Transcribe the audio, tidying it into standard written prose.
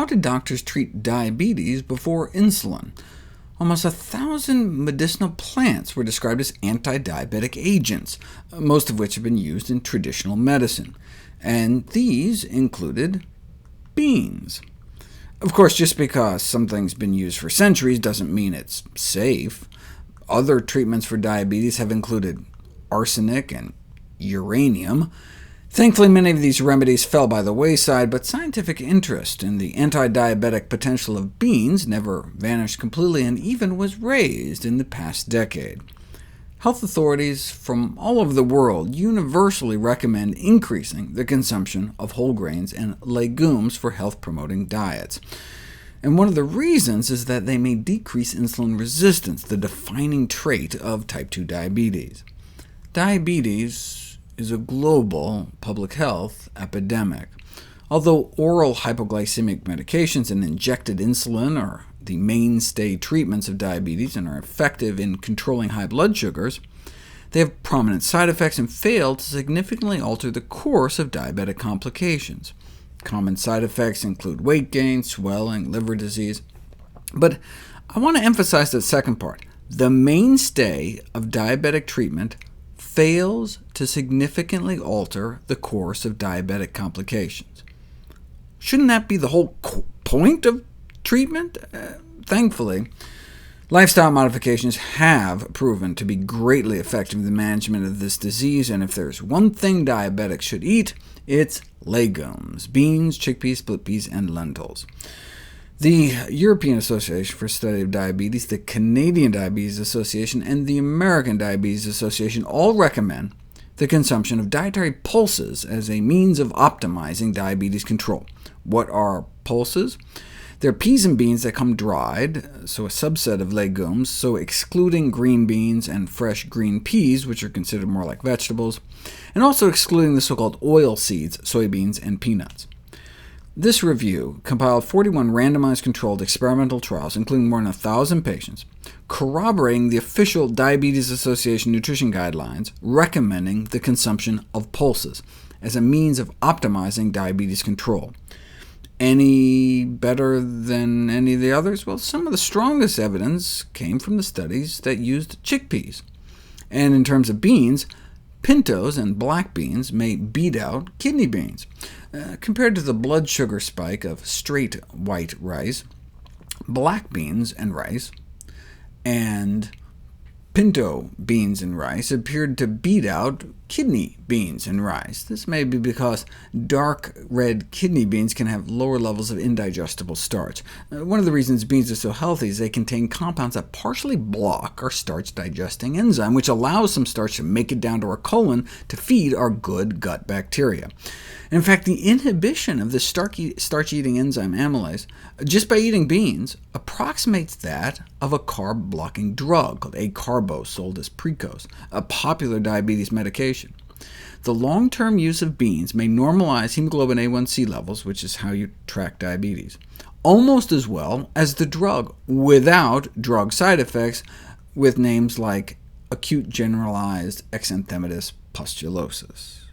did doctors treat diabetes before insulin? Almost 1,000 medicinal plants were described as anti-diabetic agents, most of which have been used in traditional medicine, and these included beans. Of course, just because something's been used for centuries doesn't mean it's safe. Other treatments for diabetes have included arsenic and uranium. Thankfully, many of these remedies fell by the wayside, but scientific interest in the anti-diabetic potential of beans never vanished completely, and even was raised in the past decade. Health authorities from all over the world universally recommend increasing the consumption of whole grains and legumes for health-promoting diets. And one of the reasons is that they may decrease insulin resistance, the defining trait of type 2 diabetes. Diabetes is a global public health epidemic. Although oral hypoglycemic medications and injected insulin are the mainstay treatments of diabetes and are effective in controlling high blood sugars, they have prominent side effects and fail to significantly alter the course of diabetic complications. Common side effects include weight gain, swelling, liver disease. But I want to emphasize the second part. The mainstay of diabetic treatment fails to significantly alter the course of diabetic complications. Shouldn't that be the whole point of treatment? Thankfully, lifestyle modifications have proven to be greatly effective in the management of this disease, and if there's one thing diabetics should eat, it's legumes: beans, chickpeas, split peas, and lentils. The European Association for Study of Diabetes, the Canadian Diabetes Association, and the American Diabetes Association all recommend the consumption of dietary pulses as a means of optimizing diabetes control. What are pulses? They're peas and beans that come dried, so a subset of legumes, so excluding green beans and fresh green peas, which are considered more like vegetables, and also excluding the so-called oil seeds, soybeans, and peanuts. This review compiled 41 randomized controlled experimental trials, including more than 1,000 patients, corroborating the official Diabetes Association nutrition guidelines recommending the consumption of pulses as a means of optimizing diabetes control. Any better than any of the others? Well, some of the strongest evidence came from the studies that used chickpeas. And in terms of beans, pintos and black beans may beat out kidney beans. Compared to the blood sugar spike of straight white rice, black beans and rice and pinto beans and rice appeared to beat out kidney beans and rice. This may be because dark red kidney beans can have lower levels of indigestible starch. One of the reasons beans are so healthy is they contain compounds that partially block our starch-digesting enzyme, which allows some starch to make it down to our colon to feed our good gut bacteria. In fact, the inhibition of the starch-eating enzyme amylase, just by eating beans, approximates that of a carb-blocking drug called acarbose, sold as Precose, a popular diabetes medication. The long-term use of beans may normalize hemoglobin A1c levels, which is how you track diabetes, almost as well as the drug, without drug side effects, with names like acute generalized exanthematous pustulosis.